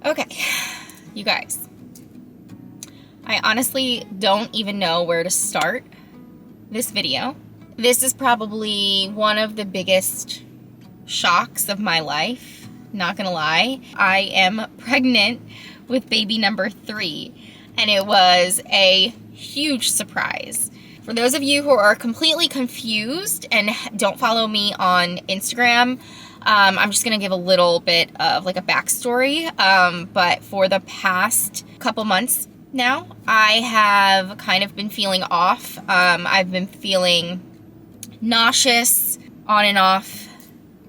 Okay, you guys, I honestly don't even know where to start this video. This is probably one of the biggest shocks of my life, not gonna lie. I am pregnant with baby number 3, and it was a huge surprise. For those of you who are completely confused and don't follow me on Instagram, I'm just gonna give a little bit of like a backstory, but for the past couple months now, I have kind of been feeling off. I've been feeling nauseous on and off.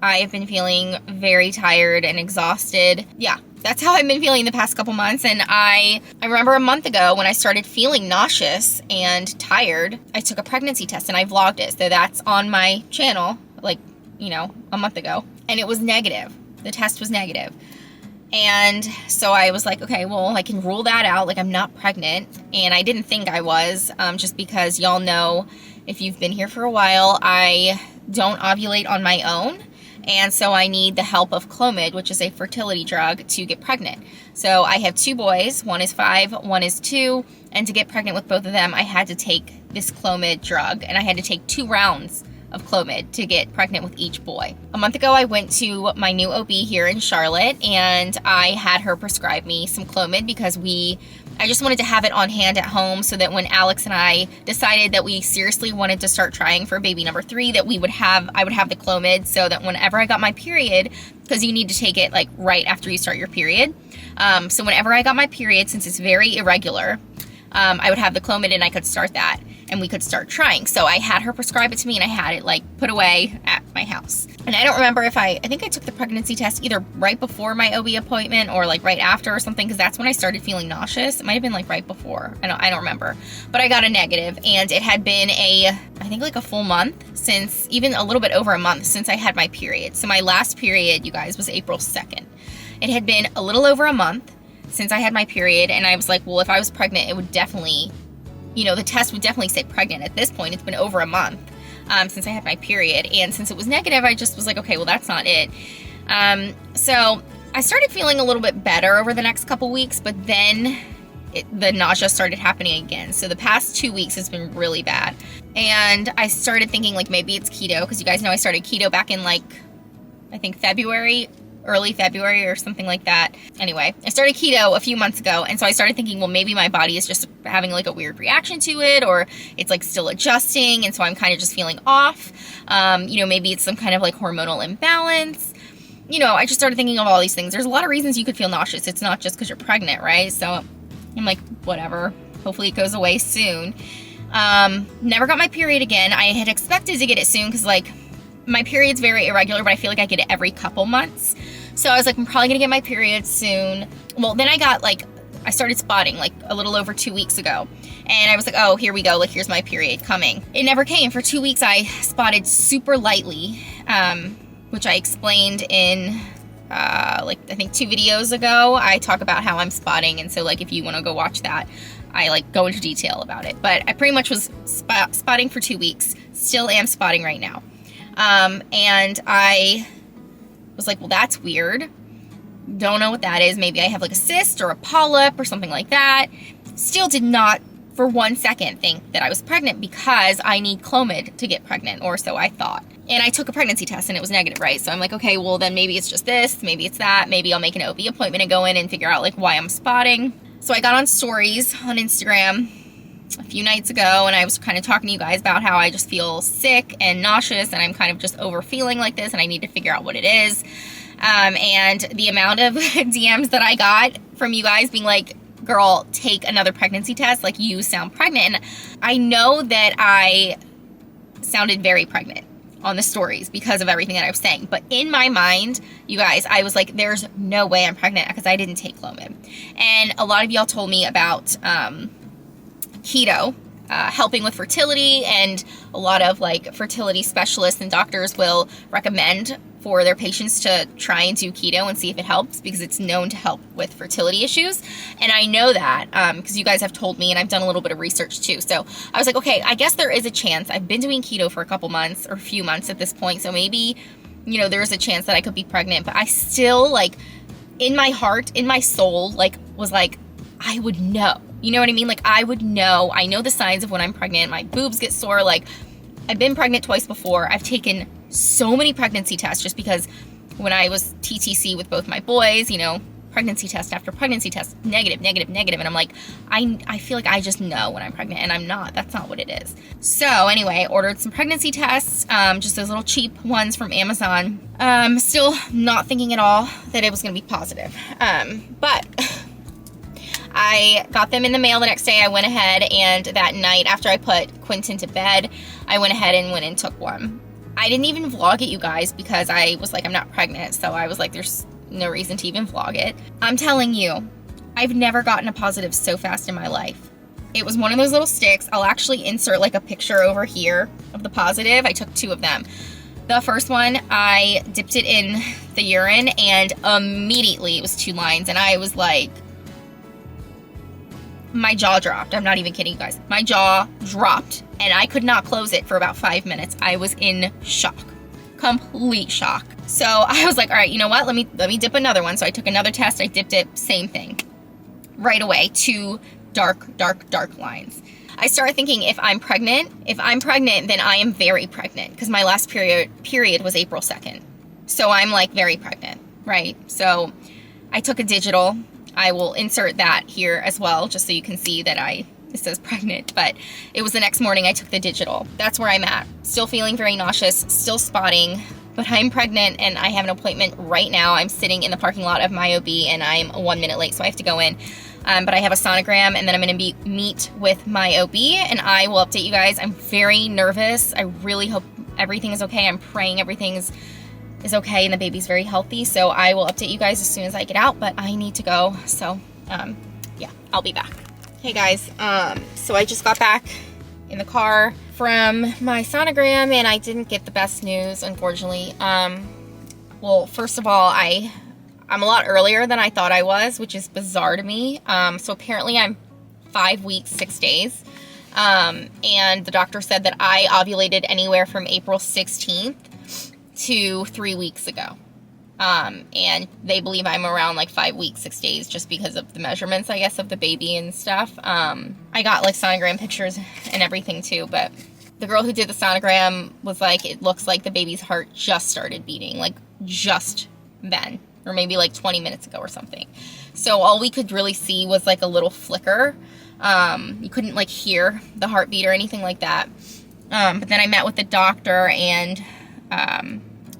I've been feeling very tired and exhausted. Yeah, that's how I've been feeling the past couple months. And I remember a month ago when I started feeling nauseous and tired, I took a pregnancy test and I vlogged it. So that's on my channel, like, you know, a month ago. And it was negative. The test was negative. And so I was like, okay, well, I can rule that out. Like, I'm not pregnant. And I didn't think I was, just because y'all know, if you've been here for a while, I don't ovulate on my own. And so I need the help of Clomid, which is a fertility drug, to get pregnant. So I have 2 boys, one is 5, one is 2. And to get pregnant with both of them, I had to take this Clomid drug. And I had to take 2 rounds of Clomid to get pregnant with each boy. A month ago, I went to my new OB here in Charlotte, and I had her prescribe me some Clomid because I just wanted to have it on hand at home so that when Alex and I decided that we seriously wanted to start trying for baby number 3, that I would have the Clomid, so that whenever I got my period, because you need to take it like right after you start your period. So whenever I got my period, since it's very irregular, I would have the Clomid and I could start that and we could start trying. So I had her prescribe it to me and I had it like put away at my house. And I don't remember if I think I took the pregnancy test either right before my OB appointment or like right after or something, because that's when I started feeling nauseous. It might have been like right before. I don't remember. But I got a negative, and it had been I think like a full month since, even a little bit over a month since I had my period. So my last period, you guys, was April 2nd. It had been a little over a month since I had my period, and I was like, well, if I was pregnant, it would definitely, the test would definitely say pregnant. At this point, it's been over a month since I had my period, and since it was negative, I just was like, okay, well, that's not it. So I started feeling a little bit better over the next couple weeks, but then the nausea started happening again. So the past 2 weeks has been really bad, and I started thinking like maybe it's keto, because you guys know I started keto back in like, I think early February or something like that. Anyway, I started keto a few months ago, and so I started thinking, well, maybe my body is just having like a weird reaction to it, or it's like still adjusting, and so I'm kind of just feeling off. Maybe it's some kind of like hormonal imbalance. I just started thinking of all these things. There's a lot of reasons you could feel nauseous. It's not just because you're pregnant, right? So I'm like, whatever. Hopefully it goes away soon. Never got my period again. I had expected to get it soon because like my period's very irregular, but I feel like I get it every couple months. So I was like, I'm probably gonna get my period soon. Well, then I started spotting like a little over 2 weeks ago. And I was like, oh, here we go. Like, here's my period coming. It never came. For 2 weeks, I spotted super lightly, which I explained in, I think 2 videos ago. I talk about how I'm spotting. And so like, if you want to go watch that, I like go into detail about it. But I pretty much was spotting for 2 weeks. Still am spotting right now. And I was like, well, that's weird. Don't know what that is. Maybe I have like a cyst or a polyp or something like that. Still did not for 1 second think that I was pregnant, because I need Clomid to get pregnant, or so I thought. And I took a pregnancy test and it was negative, right? So I'm like, okay, well then maybe it's just this, maybe it's that. Maybe I'll make an OB appointment and go in and figure out like why I'm spotting. So I got on stories on Instagram a few nights ago, and I was kind of talking to you guys about how I just feel sick and nauseous, and I'm kind of just over feeling like this, and I need to figure out what it is. And the amount of DMs that I got from you guys being like, girl, take another pregnancy test, like you sound pregnant. And I know that I sounded very pregnant on the stories because of everything that I was saying, but in my mind, you guys, I was like, there's no way I'm pregnant because I didn't take Clomid. And a lot of y'all told me about keto helping with fertility, and a lot of like fertility specialists and doctors will recommend for their patients to try and do keto and see if it helps, because it's known to help with fertility issues. And I know that because you guys have told me, and I've done a little bit of research too. So I was like, okay, I guess there is a chance. I've been doing keto for a couple months or a few months at this point, so maybe, there's a chance that I could be pregnant. But I still like in my heart, in my soul, like, was like, I would know. You know what I mean? Like, I would know. I know the signs of when I'm pregnant. My boobs get sore. Like, I've been pregnant twice before. I've taken so many pregnancy tests just because when I was TTC with both my boys, you know, pregnancy test after pregnancy test, negative, negative, negative. And I'm like, I feel like I just know when I'm pregnant, and I'm not. That's not what it is. So anyway, I ordered some pregnancy tests, just those little cheap ones from Amazon. Still not thinking at all that it was going to be positive. But I got them in the mail the next day. I went ahead, and that night after I put Quentin to bed, I went ahead and went and took one. I didn't even vlog it, you guys, because I was like, I'm not pregnant. So I was like, there's no reason to even vlog it. I'm telling you, I've never gotten a positive so fast in my life. It was one of those little sticks. I'll actually insert like a picture over here of the positive. I took 2 of them. The first one, I dipped it in the urine, and immediately it was 2 lines, and I was like, my jaw dropped. I'm not even kidding, you guys. My jaw dropped, and I could not close it for about 5 minutes. I was in shock, complete shock. So I was like, all right, you know what? Let me dip another one. So I took another test. I dipped it, same thing. Right away, 2 dark, dark, dark lines. I started thinking, if I'm pregnant, then I am very pregnant, because my last period was April 2nd. So I'm like very pregnant, right? So I took a digital. I will insert that here as well, just so you can see that it says pregnant, but it was the next morning I took the digital. That's where I'm at. Still feeling very nauseous, still spotting, but I'm pregnant, and I have an appointment right now. I'm sitting in the parking lot of my OB, and I'm 1 minute late, so I have to go in. But I have a sonogram, and then I'm going to meet with my OB, and I will update you guys. I'm very nervous. I really hope everything is okay. I'm praying everything is okay and the baby's very healthy. So I will update you guys as soon as I get out, but I need to go. So yeah, I'll be back. Hey guys, so I just got back in the car from my sonogram, and I didn't get the best news, unfortunately. Well, first of all, I'm a lot earlier than I thought I was, which is bizarre to me. So apparently I'm 5 weeks, 6 days. And the doctor said that I ovulated anywhere from April 16th to 3 weeks ago. And they believe I'm around like 5 weeks, 6 days, just because of the measurements, I guess, of the baby and stuff. I got like sonogram pictures and everything too, but the girl who did the sonogram was like, it looks like the baby's heart just started beating, like just then, or maybe like 20 minutes ago or something. So all we could really see was like a little flicker. You couldn't like hear the heartbeat or anything like that. But then I met with the doctor, and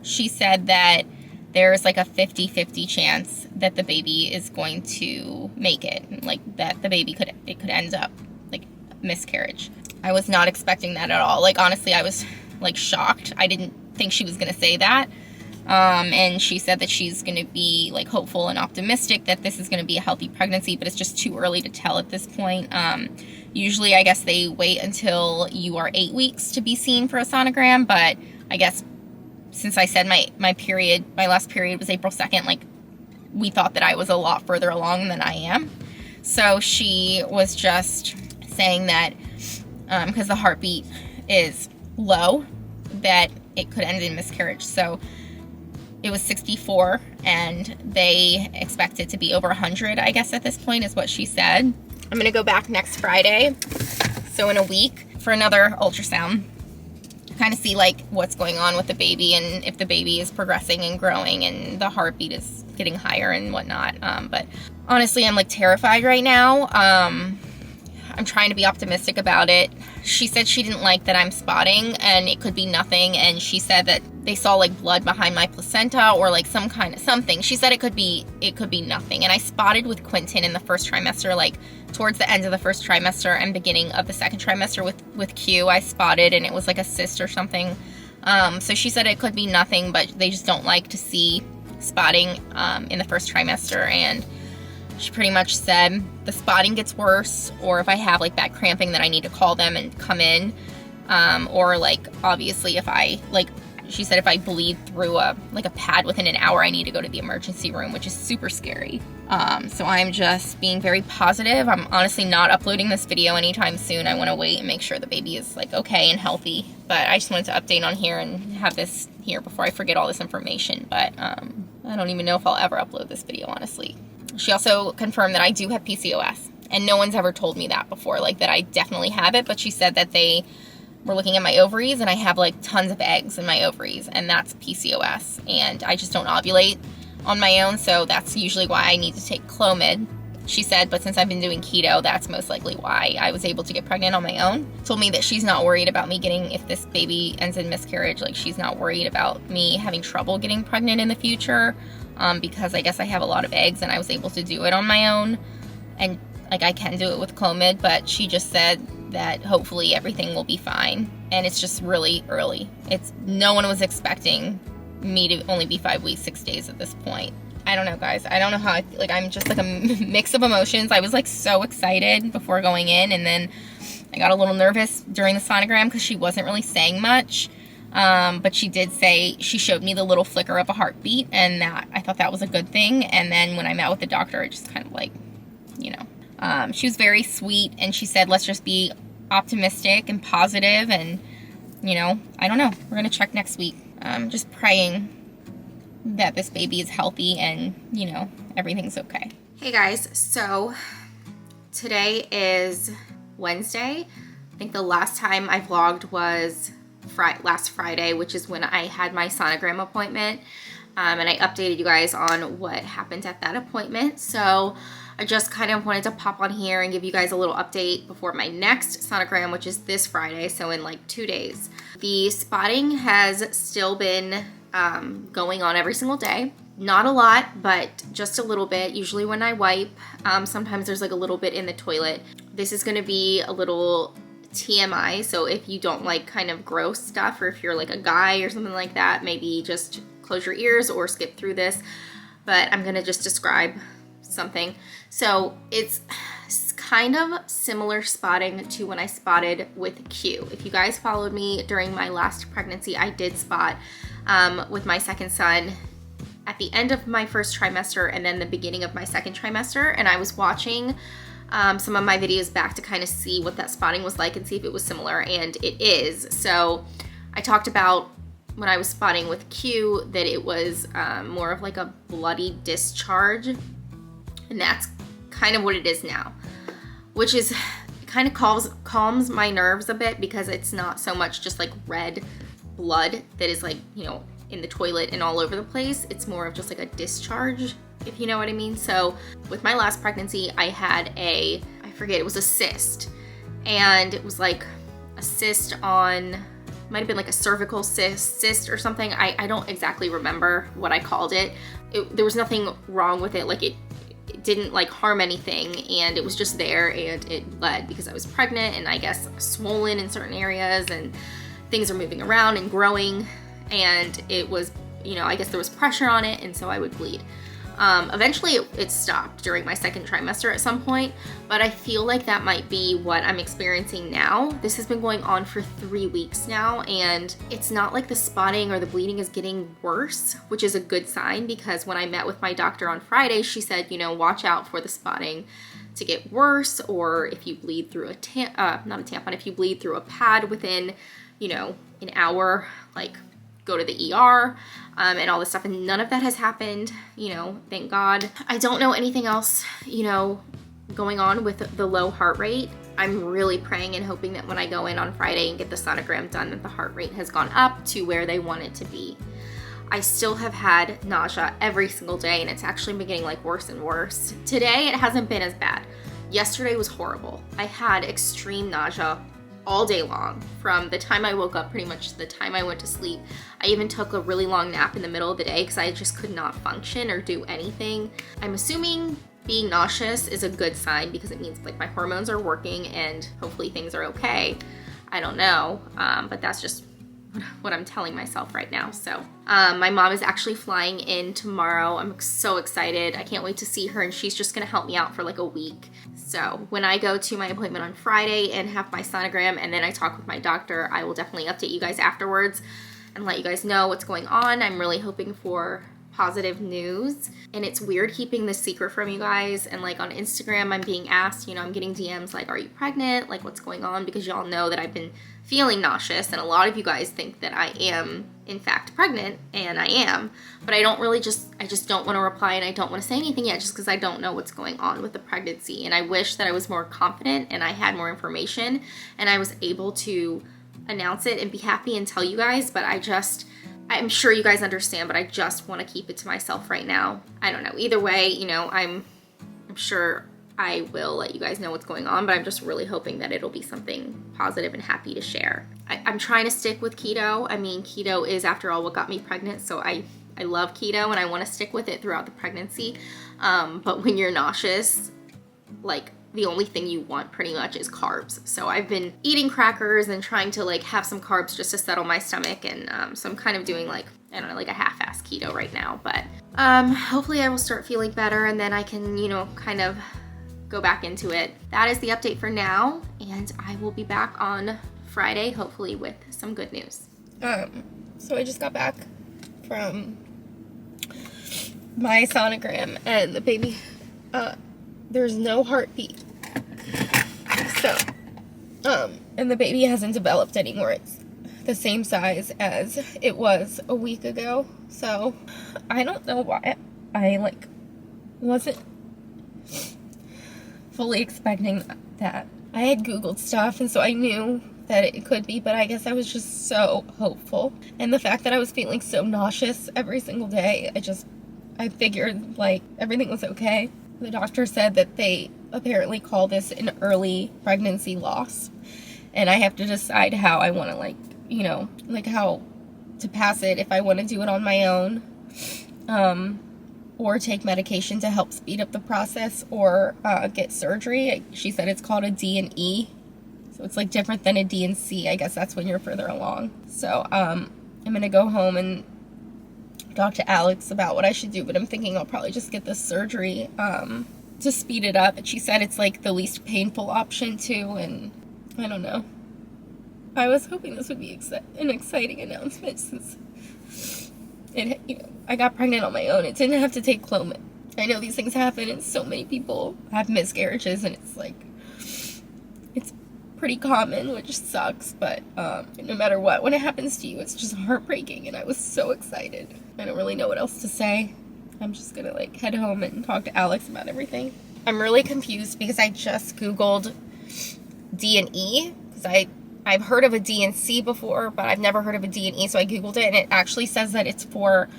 she said that there's like a 50-50 chance that the baby is going to make it, like that the baby could end up like miscarriage. I was not expecting that at all. Like, honestly, I was like shocked. I didn't think she was going to say that. And she said that she's going to be like hopeful and optimistic that this is going to be a healthy pregnancy, but it's just too early to tell at this point. Usually I guess they wait until you are 8 weeks to be seen for a sonogram, but I guess since I said my last period was April 2nd, like we thought that I was a lot further along than I am. So she was just saying that, because the heartbeat is low, that it could end in miscarriage. So it was 64, and they expect it to be over 100, I guess, at this point, is what she said. I'm going to go back next Friday, so in a week, for another ultrasound. Kind of see, like, what's going on with the baby, and if the baby is progressing and growing, and the heartbeat is getting higher and whatnot. But honestly, I'm, like, terrified right now. I'm trying to be optimistic about it. She said she didn't like that I'm spotting, and it could be nothing, and she said that they saw like blood behind my placenta or like some kind of something. She said it could be nothing. And I spotted with Quentin in the first trimester, like towards the end of the first trimester and beginning of the second trimester with Q. I spotted, and it was like a cyst or something. So she said it could be nothing, but they just don't like to see spotting in the first trimester. And she pretty much said the spotting gets worse, or if I have like bad cramping, then I need to call them and come in. Or like, obviously, if I like, she said if I bleed through a pad within an hour, I need to go to the emergency room, which is super scary. So I'm just being very positive. I'm honestly not uploading this video anytime soon. I want to wait and make sure the baby is like okay and healthy. But I just wanted to update on here and have this here before I forget all this information. But I don't even know if I'll ever upload this video, honestly. She also confirmed that I do have PCOS. And no one's ever told me that before, like that I definitely have it. But she said that they were looking at my ovaries and I have like tons of eggs in my ovaries. And that's PCOS. And I just don't ovulate on my own. So that's usually why I need to take Clomid. She said, but since I've been doing keto, that's most likely why I was able to get pregnant on my own. Told me that she's not worried about me getting, if this baby ends in miscarriage, like she's not worried about me having trouble getting pregnant in the future, because I guess I have a lot of eggs and I was able to do it on my own. And like I can do it with Clomid, but she just said that hopefully everything will be fine. And it's just really early. No one was expecting me to only be 5 weeks, 6 days at this point. I don't know, guys. I don't know how I'm just like a mix of emotions. I was like so excited before going in, and then I got a little nervous during the sonogram because she wasn't really saying much. But she did say, she showed me the little flicker of a heartbeat, and that I thought that was a good thing. And then when I met with the doctor, it just kind of like, you know, she was very sweet, and she said, let's just be optimistic and positive, and you know, I don't know. We're gonna check next week. Just praying that this baby is healthy and, you know, everything's okay. Hey guys, so today is Wednesday. I think the last time I vlogged was last Friday, which is when I had my sonogram appointment. And I updated you guys on what happened at that appointment. So I just kind of wanted to pop on here and give you guys a little update before my next sonogram, which is this Friday, so in like 2 days. The spotting has still been going on every single day. Not a lot, but just a little bit. Usually when I wipe, sometimes there's like a little bit in the toilet. This is going to be a little TMI, so if you don't like kind of gross stuff, or if you're like a guy or something like that, maybe just close your ears or skip through this. But I'm going to just describe something. So it's kind of similar spotting to when I spotted with Q. If you guys followed me during my last pregnancy, I did spot with my second son at the end of my first trimester and then the beginning of my second trimester. And I was watching some of my videos back to kind of see what that spotting was like and see if it was similar, and it is. So I talked about when I was spotting with Q that it was more of like a bloody discharge, and that's kind of what it is now, which is kind of calms my nerves a bit, because it's not so much just like red blood that is like, you know, in the toilet and all over the place. It's more of just like a discharge, if you know what I mean. So with my last pregnancy, I had I forget, it was a cyst, and it was like a cyst on, might have been like a cervical cyst or something. I don't exactly remember what I called it. There was nothing wrong with it. Like it didn't like harm anything, and it was just there, and it bled because I was pregnant and I guess swollen in certain areas, and things are moving around and growing, and it was, you know, I guess there was pressure on it, and so I would bleed. Eventually it stopped during my second trimester at some point, but I feel like that might be what I'm experiencing now. This has been going on for 3 weeks now, and it's not like the spotting or the bleeding is getting worse, which is a good sign, because when I met with my doctor on Friday, she said, you know, watch out for the spotting to get worse, or if you bleed through not a tampon, if you bleed through a pad within, you know, an hour, like go to the ER, and all this stuff, and none of that has happened, you know, thank God. I don't know anything else, you know, going on with the low heart rate. I'm really praying and hoping that when I go in on Friday and get the sonogram done, that the heart rate has gone up to where they want it to be. I still have had nausea every single day, and it's actually been getting like worse and worse. Today, it hasn't been as bad. Yesterday was horrible. I had extreme nausea all day long, from the time I woke up pretty much to the time I went to sleep. I even took a really long nap in the middle of the day because I just could not function or do anything. I'm assuming being nauseous is a good sign, because it means like my hormones are working and hopefully things are okay. I don't know, but that's just what I'm telling myself right now. So my mom is actually flying in tomorrow. I'm so excited. I can't wait to see her, and she's just gonna help me out for like a week. So when I go to my appointment on Friday and have my sonogram, and then I talk with my doctor, I will definitely update you guys afterwards and let you guys know what's going on. I'm really hoping for positive news. And it's weird keeping this secret from you guys. And like on Instagram, I'm being asked, you know, I'm getting DMs like, are you pregnant? Like, what's going on? Because y'all know that I've been feeling nauseous, and a lot of you guys think that I am in fact pregnant, and I am, but I don't really I just don't want to reply, and I don't want to say anything yet just because I don't know what's going on with the pregnancy. And I wish that I was more confident and I had more information and I was able to announce it and be happy and tell you guys, but I'm sure you guys understand, but I just want to keep it to myself right now. I don't know. Either way, you know, I'm sure I will let you guys know what's going on, but I'm just really hoping that it'll be something positive and happy to share. I'm trying to stick with keto. I mean, keto is, after all, what got me pregnant, so I love keto and I want to stick with it throughout the pregnancy. But when you're nauseous, like, the only thing you want pretty much is carbs. So I've been eating crackers and trying to like have some carbs just to settle my stomach. And so I'm kind of doing like, I don't know, like a half-ass keto right now. But hopefully I will start feeling better and then I can, you know, kind of go back into it. That is the update for now. And I will be back on Friday, hopefully with some good news. So I just got back from my sonogram and the baby, there's no heartbeat. So, and the baby hasn't developed anymore. It's the same size as it was a week ago. So, I don't know why I, like, wasn't fully expecting that. I had Googled stuff, and so I knew that it could be, but I guess I was just so hopeful. And the fact that I was feeling so nauseous every single day, I figured, like, everything was okay. The doctor said that they apparently call this an early pregnancy loss. And I have to decide how I want to, like, you know, like how to pass it, if I want to do it on my own, or take medication to help speed up the process, or get surgery. She said it's called a D&E. So it's like different than a D&C. I guess that's when you're further along. So I'm going to go home and talk to Alex about what I should do, but I'm thinking I'll probably just get the surgery to speed it up. And she said it's like the least painful option too, and I don't know. I was hoping this would be an exciting announcement since it, you know, I got pregnant on my own. It didn't have to take Clomid. I know these things happen and so many people have miscarriages, and it's like, it's pretty common, which sucks, but no matter what, when it happens to you, it's just heartbreaking, and I was so excited. I don't really know what else to say. I'm just gonna like head home and talk to Alex about everything. I'm really confused because I just Googled D&E, because I've heard of a D&C before, but I've never heard of a D&E, so I Googled it, and it actually says that it's for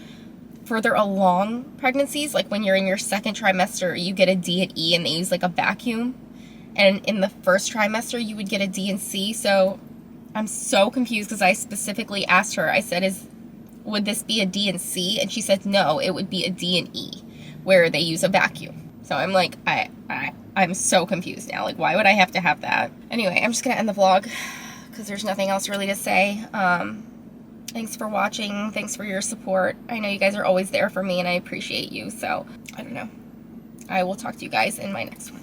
further along pregnancies, like when you're in your second trimester, you get a D&E, and they use like a vacuum. And in the first trimester, you would get a D&C. So I'm so confused because I specifically asked her, I said, would this be a D&C? And she said, no, it would be a D&E, where they use a vacuum. So I'm like, I'm so confused now. Like, why would I have to have that? Anyway, I'm just going to end the vlog because there's nothing else really to say. Thanks for watching. Thanks for your support. I know you guys are always there for me, and I appreciate you. So, I don't know. I will talk to you guys in my next one.